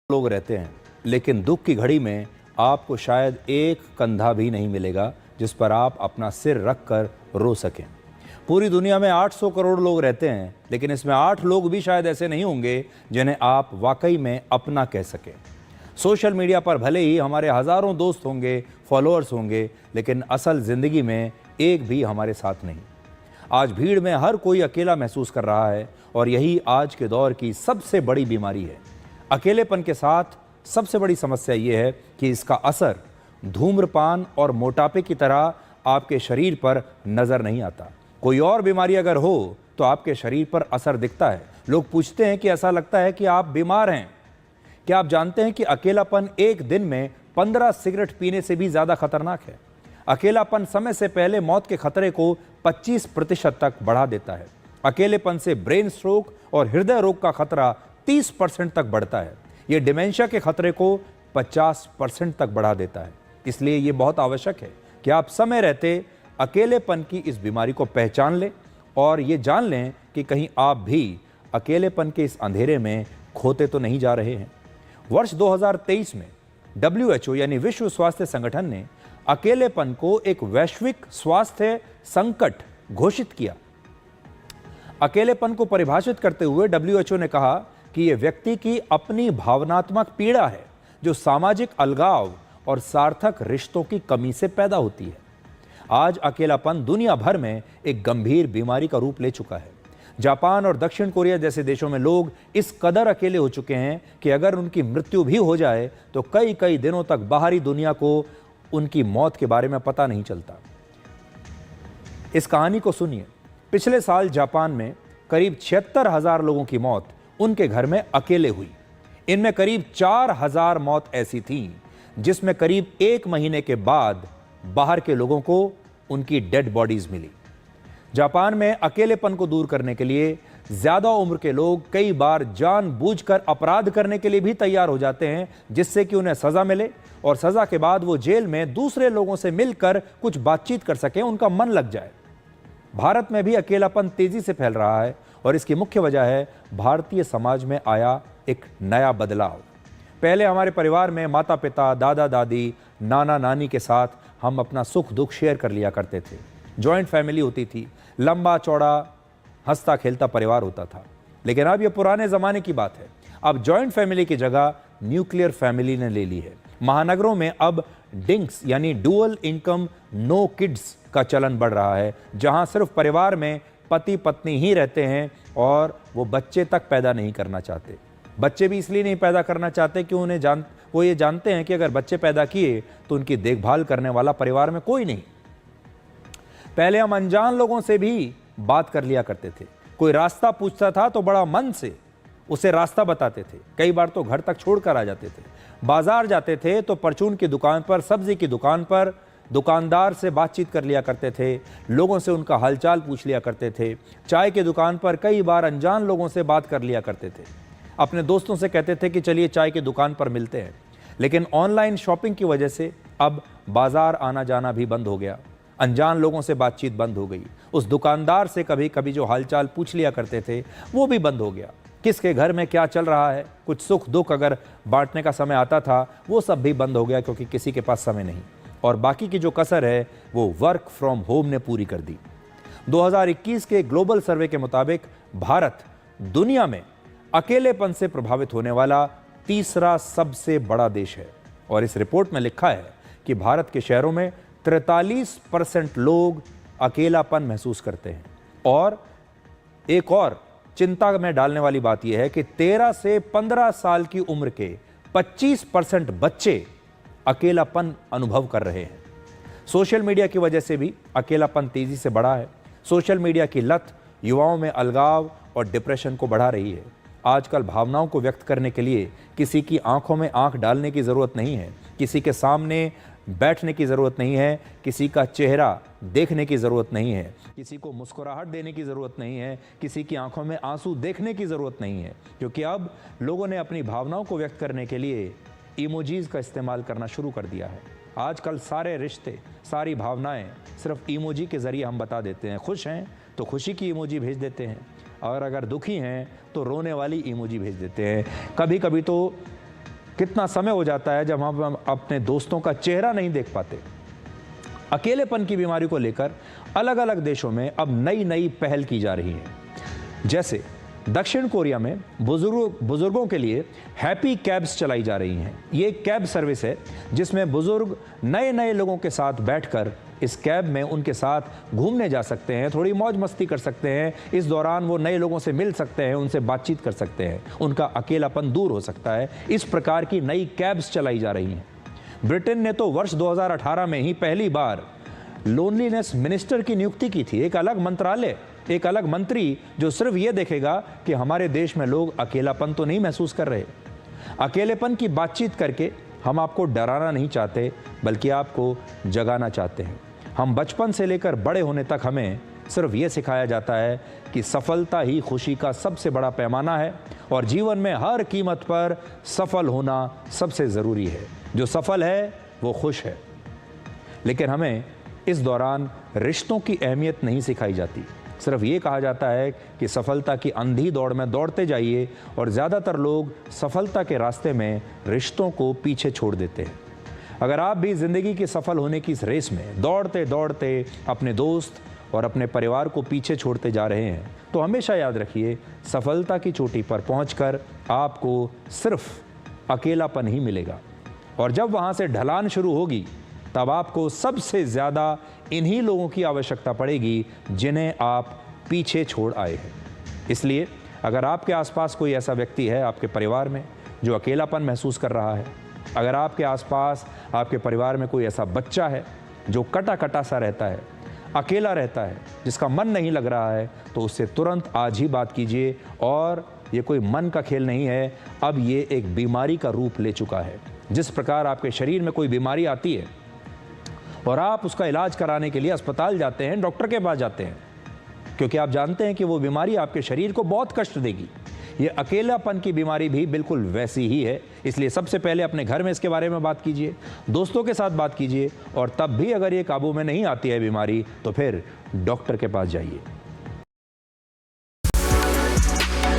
लोग रहते हैं, लेकिन दुख की घड़ी में आपको शायद एक कंधा भी नहीं मिलेगा जिस पर आप अपना सिर रख कर रो सकें। पूरी दुनिया में 800 करोड़ लोग रहते हैं, लेकिन इसमें 8 लोग भी शायद ऐसे नहीं होंगे जिन्हें आप वाकई में अपना कह सकें। सोशल मीडिया पर भले ही हमारे हज़ारों दोस्त होंगे, फॉलोअर्स होंगे, लेकिन असल ज़िंदगी में एक भी हमारे साथ नहीं। आज भीड़ में हर कोई अकेला महसूस कर रहा है और यही आज के दौर की सबसे बड़ी बीमारी है। अकेलेपन के साथ सबसे बड़ी समस्या ये है कि इसका असर धूम्रपान और मोटापे की तरह आपके शरीर पर नज़र नहीं आता। कोई और बीमारी अगर हो तो आपके शरीर पर असर दिखता है। लोग पूछते हैं कि ऐसा लगता है कि आप बीमार हैं। क्या आप जानते हैं कि अकेलापन एक दिन में 15 सिगरेट पीने से भी ज़्यादा खतरनाक है? अकेलापन समय से पहले मौत के खतरे को 25% तक बढ़ा देता है। अकेलेपन से ब्रेन स्ट्रोक और हृदय रोग का खतरा 30% तक बढ़ता है। ये डिमेंशिया के खतरे को 50% तक बढ़ा देता है। इसलिए ये बहुत आवश्यक है कि आप समय रहते अकेलेपन की इस बीमारी को पहचान लें और ये जान लें कि कहीं आप भी अकेलेपन के इस अंधेरे में खोते तो नहीं जा रहे हैं। वर्ष 2023 में WHO यानी विश्व स्वास्थ्य संगठन ने अकेलेपन को एक वैश्विक स्वास्थ्य संकट घोषित किया। अकेलेपन को परिभाषित करते हुए WHO ने कहा कि यह व्यक्ति की अपनी भावनात्मक पीड़ा है जो सामाजिक अलगाव और सार्थक रिश्तों की कमी से पैदा होती है। आज अकेलापन दुनिया भर में एक गंभीर बीमारी का रूप ले चुका है। जापान और दक्षिण कोरिया जैसे देशों में लोग इस कदर अकेले हो चुके हैं कि अगर उनकी मृत्यु भी हो जाए तो कई कई दिनों तक बाहरी दुनिया को उनकी मौत के बारे में पता नहीं चलता। इस कहानी को सुनिए। पिछले साल जापान में करीब 76,000 लोगों की मौत उनके घर में अकेले हुई। इनमें करीब 4,000 मौत ऐसी थीं जिसमें करीब 1 महीने के बाद बाहर के लोगों को उनकी डेड बॉडीज मिली। जापान में अकेलेपन को दूर करने के लिए ज्यादा उम्र के लोग कई बार जानबूझकर अपराध करने के लिए भी तैयार हो जाते हैं, जिससे कि उन्हें सजा मिले और सजा के बाद वो जेल में दूसरे लोगों से मिलकर कुछ बातचीत कर सकें, उनका मन लग जाए। भारत में भी अकेलापन तेजी से फैल रहा है और इसकी मुख्य वजह है भारतीय समाज में आया एक नया बदलाव। पहले हमारे परिवार में माता पिता, दादा दादी, नाना नानी के साथ हम अपना सुख दुख शेयर कर लिया करते थे। जॉइंट फैमिली होती थी, लंबा चौड़ा हंसता खेलता परिवार होता था। लेकिन अब यह पुराने ज़माने की बात है। अब जॉइंट फैमिली की जगह न्यूक्लियर फैमिली ने ले ली है। महानगरों में अब डिंक्स यानी डुअल इनकम नो किड्स का चलन बढ़ रहा है, जहां सिर्फ परिवार में पति पत्नी ही रहते हैं और वो बच्चे तक पैदा नहीं करना चाहते। बच्चे भी इसलिए नहीं पैदा करना चाहते कि वो ये जानते हैं कि अगर बच्चे पैदा किए तो उनकी देखभाल करने वाला परिवार में कोई नहीं। पहले हम अनजान लोगों से भी बात कर लिया करते थे। कोई रास्ता पूछता था तो बड़ा मन से उसे रास्ता बताते थे। कई बार तो घर तक छोड़कर आ जाते थे। बाजार जाते थे तो परचून की दुकान पर, सब्जी की दुकान पर दुकानदार से बातचीत कर लिया करते थे, लोगों से उनका हालचाल पूछ लिया करते थे। चाय की दुकान पर कई बार अनजान लोगों से बात कर लिया करते थे। अपने दोस्तों से कहते थे कि चलिए चाय की दुकान पर मिलते हैं। लेकिन ऑनलाइन शॉपिंग की वजह से अब बाजार आना जाना भी बंद हो गया। अनजान लोगों से बातचीत बंद हो गई। उस दुकानदार से कभी कभी जो हालचाल पूछ लिया करते थे वो भी बंद हो गया। किसके घर में क्या चल रहा है, कुछ सुख दुख अगर बांटने का समय आता था वो सब भी बंद हो गया, क्योंकि किसी के पास समय नहीं। और बाकी की जो कसर है वो वर्क फ्रॉम होम ने पूरी कर दी। 2021 के ग्लोबल सर्वे के मुताबिक भारत दुनिया में अकेलेपन से प्रभावित होने वाला तीसरा सबसे बड़ा देश है। और इस रिपोर्ट में लिखा है कि भारत के शहरों में 43% लोग अकेलापन महसूस करते हैं। और एक और चिंता में डालने वाली बात यह है कि 13 से 15 साल की उम्र के 25% बच्चे अकेलापन अनुभव कर रहे हैं। सोशल मीडिया की वजह से भी अकेलापन तेजी से बढ़ा है। सोशल मीडिया की लत युवाओं में अलगाव और डिप्रेशन को बढ़ा रही है। आजकल भावनाओं को व्यक्त करने के लिए किसी की आंखों में आंख डालने की ज़रूरत नहीं है, किसी के सामने बैठने की ज़रूरत नहीं है, किसी का चेहरा देखने की ज़रूरत नहीं है, किसी को मुस्कुराहट देने की ज़रूरत नहीं है, किसी की आंखों में आंसू देखने की ज़रूरत नहीं है। क्योंकि अब लोगों ने अपनी भावनाओं को व्यक्त करने के लिए इमोजीज का इस्तेमाल करना शुरू कर दिया है। आजकल सारे रिश्ते, सारी भावनाएं सिर्फ इमोजी के ज़रिए हम बता देते हैं। खुश हैं तो खुशी की इमोजी भेज देते हैं, और अगर दुखी हैं तो रोने वाली इमोजी भेज देते हैं। कभी कभी तो कितना समय हो जाता है जब हम अपने दोस्तों का चेहरा नहीं देख पाते। अकेलेपन की बीमारी को लेकर अलग अलग देशों में अब नई नई पहल की जा रही है। जैसे दक्षिण कोरिया में बुजुर्गों के लिए हैप्पी कैब्स चलाई जा रही हैं। ये एक कैब सर्विस है जिसमें बुजुर्ग नए नए लोगों के साथ बैठकर इस कैब में उनके साथ घूमने जा सकते हैं, थोड़ी मौज मस्ती कर सकते हैं। इस दौरान वो नए लोगों से मिल सकते हैं, उनसे बातचीत कर सकते हैं, उनका अकेलापन दूर हो सकता है। इस प्रकार की नई कैब्स चलाई जा रही हैं। ब्रिटेन ने तो वर्ष 2018 में ही पहली बार लोनलीनेस मिनिस्टर की नियुक्ति की थी। एक अलग मंत्रालय, एक अलग मंत्री जो सिर्फ ये देखेगा कि हमारे देश में लोग अकेलापन तो नहीं महसूस कर रहे। अकेलेपन की बातचीत करके हम आपको डराना नहीं चाहते, बल्कि आपको जगाना चाहते हैं। हम बचपन से लेकर बड़े होने तक हमें सिर्फ ये सिखाया जाता है कि सफलता ही खुशी का सबसे बड़ा पैमाना है और जीवन में हर कीमत पर सफल होना सबसे ज़रूरी है। जो सफल है वो खुश है। लेकिन हमें इस दौरान रिश्तों की अहमियत नहीं सिखाई जाती। सिर्फ ये कहा जाता है कि सफलता की अंधी दौड़ में दौड़ते जाइए, और ज़्यादातर लोग सफलता के रास्ते में रिश्तों को पीछे छोड़ देते हैं। अगर आप भी ज़िंदगी की सफल होने की इस रेस में दौड़ते दौड़ते अपने दोस्त और अपने परिवार को पीछे छोड़ते जा रहे हैं, तो हमेशा याद रखिए, सफलता की चोटी पर पहुंचकर आपको सिर्फ अकेलापन ही मिलेगा। और जब वहाँ से ढलान शुरू होगी, तब आपको सबसे ज़्यादा इन्हीं लोगों की आवश्यकता पड़ेगी जिन्हें आप पीछे छोड़ आए हैं। इसलिए अगर आपके आसपास कोई ऐसा व्यक्ति है आपके परिवार में जो अकेलापन महसूस कर रहा है, अगर आपके आसपास आपके परिवार में कोई ऐसा बच्चा है जो कटा कटा सा रहता है, अकेला रहता है, जिसका मन नहीं लग रहा है, तो उससे तुरंत आज ही बात कीजिए। और ये कोई मन का खेल नहीं है, अब ये एक बीमारी का रूप ले चुका है। जिस प्रकार आपके शरीर में कोई बीमारी आती है और आप उसका इलाज कराने के लिए अस्पताल जाते हैं, डॉक्टर के पास जाते हैं, क्योंकि आप जानते हैं कि वो बीमारी आपके शरीर को बहुत कष्ट देगी। ये अकेलापन की बीमारी भी बिल्कुल वैसी ही है। इसलिए सबसे पहले अपने घर में इसके बारे में बात कीजिए, दोस्तों के साथ बात कीजिए, और तब भी अगर ये काबू में नहीं आती है बीमारी, तो फिर डॉक्टर के पास जाइए।